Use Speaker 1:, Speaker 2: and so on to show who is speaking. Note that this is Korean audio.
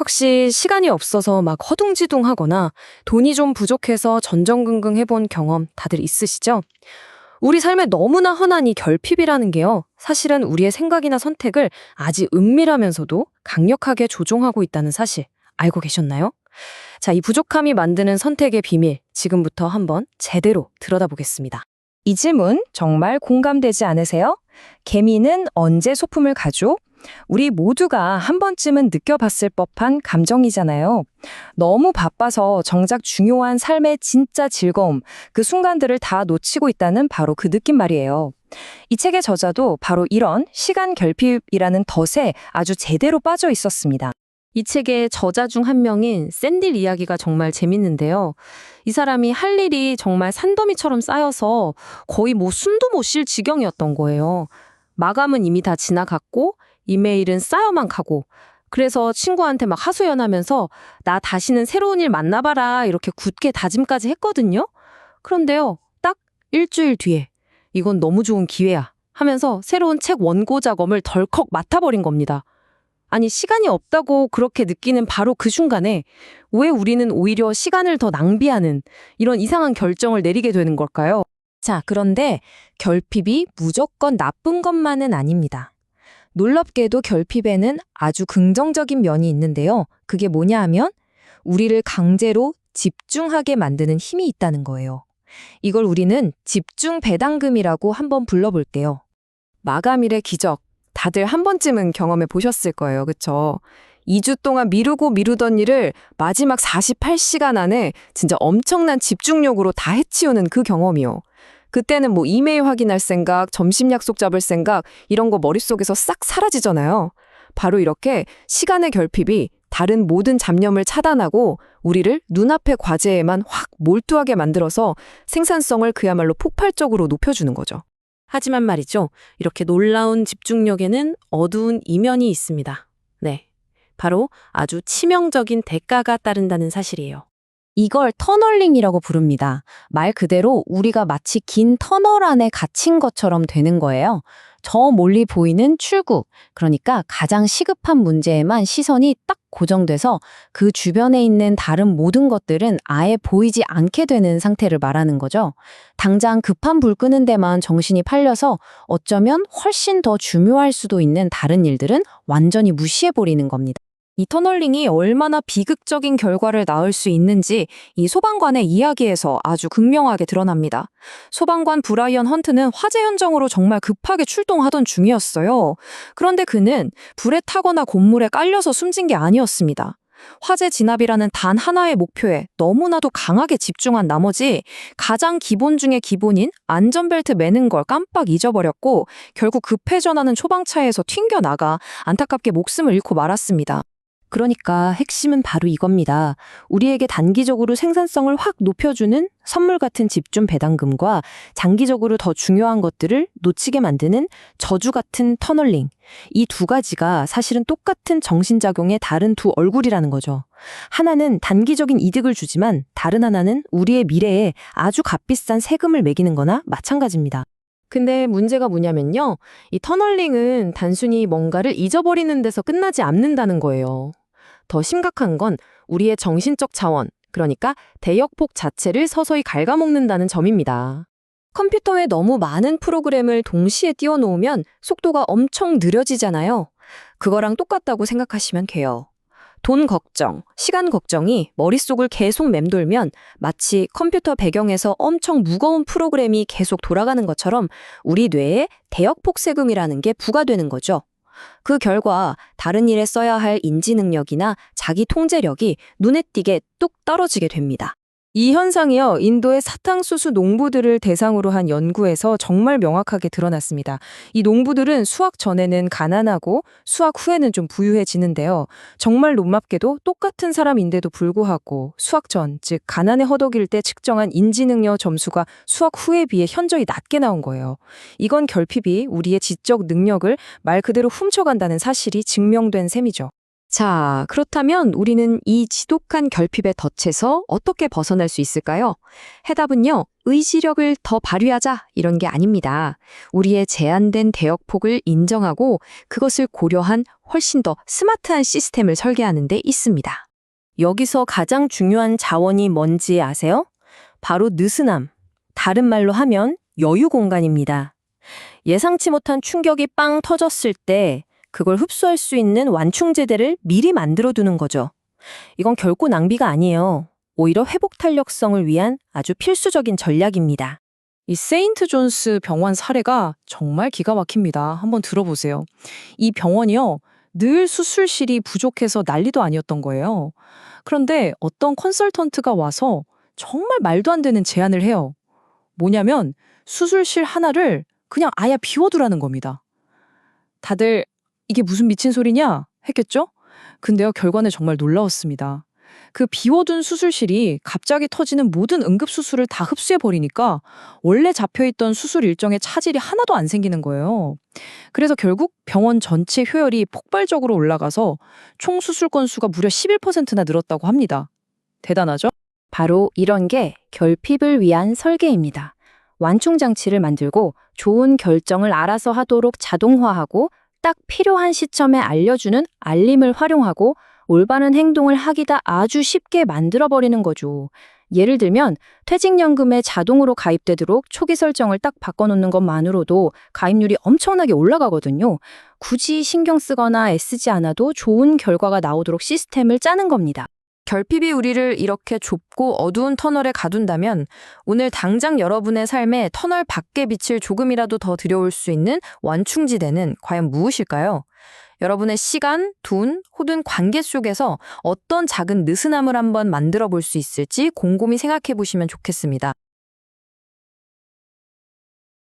Speaker 1: 혹시 시간이 없어서 막 허둥지둥하거나 돈이 좀 부족해서 전전긍긍 해본 경험 다들 있으시죠? 우리 삶에 너무나 흔한 이 결핍이라는 게요. 사실은 우리의 생각이나 선택을 아주 은밀하면서도 강력하게 조종하고 있다는 사실 알고 계셨나요? 자, 이 부족함이 만드는 선택의 비밀 지금부터 한번 제대로 들여다보겠습니다.
Speaker 2: 이 질문 정말 공감되지 않으세요? 개미는 언제 소품을 가죠? 우리 모두가 한 번쯤은 느껴봤을 법한 감정이잖아요. 너무 바빠서 정작 중요한 삶의 진짜 즐거움, 그 순간들을 다 놓치고 있다는 바로 그 느낌 말이에요. 이 책의 저자도 바로 이런 시간 결핍이라는 덫에 아주 제대로 빠져 있었습니다.
Speaker 1: 이 책의 저자 중 한 명인 샌딜 이야기가 정말 재밌는데요. 이 사람이 할 일이 정말 산더미처럼 쌓여서 거의 숨도 못 쉴 지경이었던 거예요. 마감은 이미 다 지나갔고 이메일은 쌓여만 가고 그래서 친구한테 막 하소연하면서 나 다시는 새로운 일 만나봐라 이렇게 굳게 다짐까지 했거든요. 그런데요, 딱 일주일 뒤에 이건 너무 좋은 기회야 하면서 새로운 책 원고 작업을 덜컥 맡아버린 겁니다. 아니, 시간이 없다고 그렇게 느끼는 바로 그 순간에 왜 우리는 오히려 시간을 더 낭비하는 이런 이상한 결정을 내리게 되는 걸까요?
Speaker 2: 자, 그런데 결핍이 무조건 나쁜 것만은 아닙니다. 놀랍게도 결핍에는 아주 긍정적인 면이 있는데요. 그게 뭐냐 하면 우리를 강제로 집중하게 만드는 힘이 있다는 거예요. 이걸 우리는 집중 배당금이라고 한번 불러볼게요.
Speaker 1: 마감일의 기적. 다들 한 번쯤은 경험해 보셨을 거예요. 그쵸? 2주 동안 미루던 일을 마지막 48시간 안에 진짜 엄청난 집중력으로 다 해치우는 그 경험이요. 그때는 이메일 확인할 생각, 점심 약속 잡을 생각 이런 거 머릿속에서 싹 사라지잖아요. 바로 이렇게 시간의 결핍이 다른 모든 잡념을 차단하고 우리를 눈앞의 과제에만 확 몰두하게 만들어서 생산성을 그야말로 폭발적으로 높여주는 거죠. 하지만 말이죠. 이렇게 놀라운 집중력에는 어두운 이면이 있습니다. 네, 바로 아주 치명적인 대가가 따른다는 사실이에요.
Speaker 2: 이걸 터널링이라고 부릅니다. 말 그대로 우리가 마치 긴 터널 안에 갇힌 것처럼 되는 거예요. 저 멀리 보이는 출구, 그러니까 가장 시급한 문제에만 시선이 딱 고정돼서 그 주변에 있는 다른 모든 것들은 아예 보이지 않게 되는 상태를 말하는 거죠. 당장 급한 불 끄는 데만 정신이 팔려서 어쩌면 훨씬 더 중요할 수도 있는 다른 일들은 완전히 무시해버리는 겁니다. 이 터널링이 얼마나 비극적인 결과를 낳을 수 있는지 이 소방관의 이야기에서 아주 극명하게 드러납니다. 소방관 브라이언 헌트는 화재 현장으로 정말 급하게 출동하던 중이었어요. 그런데 그는 불에 타거나 곡물에 깔려서 숨진 게 아니었습니다. 화재 진압이라는 단 하나의 목표에 너무나도 강하게 집중한 나머지 가장 기본 중의 기본인 안전벨트 매는 걸 깜빡 잊어버렸고 결국 급회전하는 초방차에서 튕겨나가 안타깝게 목숨을 잃고 말았습니다. 그러니까 핵심은 바로 이겁니다. 우리에게 단기적으로 생산성을 확 높여주는 선물 같은 집중 배당금과 장기적으로 더 중요한 것들을 놓치게 만드는 저주 같은 터널링. 이 두 가지가 사실은 똑같은 정신작용의 다른 두 얼굴이라는 거죠. 하나는 단기적인 이득을 주지만 다른 하나는 우리의 미래에 아주 값비싼 세금을 매기는 거나 마찬가지입니다.
Speaker 1: 근데 문제가 뭐냐면요. 이 터널링은 단순히 뭔가를 잊어버리는 데서 끝나지 않는다는 거예요. 더 심각한 건 우리의 정신적 자원, 그러니까 대역폭 자체를 서서히 갉아먹는다는 점입니다. 컴퓨터에 너무 많은 프로그램을 동시에 띄워놓으면 속도가 엄청 느려지잖아요. 그거랑 똑같다고 생각하시면 돼요. 돈 걱정, 시간 걱정이 머릿속을 계속 맴돌면 마치 컴퓨터 배경에서 엄청 무거운 프로그램이 계속 돌아가는 것처럼 우리 뇌에 대역폭 세금이라는 게 부과되는 거죠. 그 결과 다른 일에 써야 할 인지 능력이나 자기 통제력이 눈에 띄게 뚝 떨어지게 됩니다. 이 현상이요, 인도의 사탕수수 농부들을 대상으로 한 연구에서 정말 명확하게 드러났습니다. 이 농부들은 수확 전에는 가난하고 수확 후에는 좀 부유해지는데요. 정말 놀랍게도 똑같은 사람인데도 불구하고 수확 전, 즉 가난에 허덕일 때 측정한 인지능력 점수가 수확 후에 비해 현저히 낮게 나온 거예요. 이건 결핍이 우리의 지적 능력을 말 그대로 훔쳐간다는 사실이 증명된 셈이죠. 자, 그렇다면 우리는 이 지독한 결핍의 덫에서 어떻게 벗어날 수 있을까요? 해답은요, 의지력을 더 발휘하자 이런 게 아닙니다. 우리의 제한된 대역폭을 인정하고 그것을 고려한 훨씬 더 스마트한 시스템을 설계하는 데 있습니다.
Speaker 3: 여기서 가장 중요한 자원이 뭔지 아세요? 바로 느슨함. 다른 말로 하면 여유 공간입니다. 예상치 못한 충격이 빵 터졌을 때 그걸 흡수할 수 있는 완충제대를 미리 만들어 두는 거죠. 이건 결코 낭비가 아니에요. 오히려 회복 탄력성을 위한 아주 필수적인 전략입니다.
Speaker 4: 이 세인트 존스 병원 사례가 정말 기가 막힙니다. 한번 들어보세요. 이 병원이요, 늘 수술실이 부족해서 난리도 아니었던 거예요. 그런데 어떤 컨설턴트가 와서 정말 말도 안 되는 제안을 해요. 뭐냐면 수술실 하나를 그냥 아예 비워두라는 겁니다. 다들 이게 무슨 미친 소리냐 했겠죠? 근데요, 결과는 정말 놀라웠습니다. 그 비워둔 수술실이 갑자기 터지는 모든 응급수술을 다 흡수해버리니까 원래 잡혀있던 수술 일정에 차질이 하나도 안 생기는 거예요. 그래서 결국 병원 전체 효율이 폭발적으로 올라가서 총 수술 건수가 무려 11%나 늘었다고 합니다. 대단하죠?
Speaker 2: 바로 이런 게 결핍을 위한 설계입니다. 완충 장치를 만들고 좋은 결정을 알아서 하도록 자동화하고 딱 필요한 시점에 알려주는 알림을 활용하고 올바른 행동을 하기다 아주 쉽게 만들어버리는 거죠. 예를 들면 퇴직연금에 자동으로 가입되도록 초기 설정을 딱 바꿔놓는 것만으로도 가입률이 엄청나게 올라가거든요. 굳이 신경 쓰거나 애쓰지 않아도 좋은 결과가 나오도록 시스템을 짜는 겁니다.
Speaker 1: 결핍이 우리를 이렇게 좁고 어두운 터널에 가둔다면 오늘 당장 여러분의 삶에 터널 밖의 빛을 조금이라도 더 들여올 수 있는 완충지대는 과연 무엇일까요? 여러분의 시간, 돈, 혹은 관계 속에서 어떤 작은 느슨함을 한번 만들어 볼 수 있을지 곰곰이 생각해 보시면 좋겠습니다.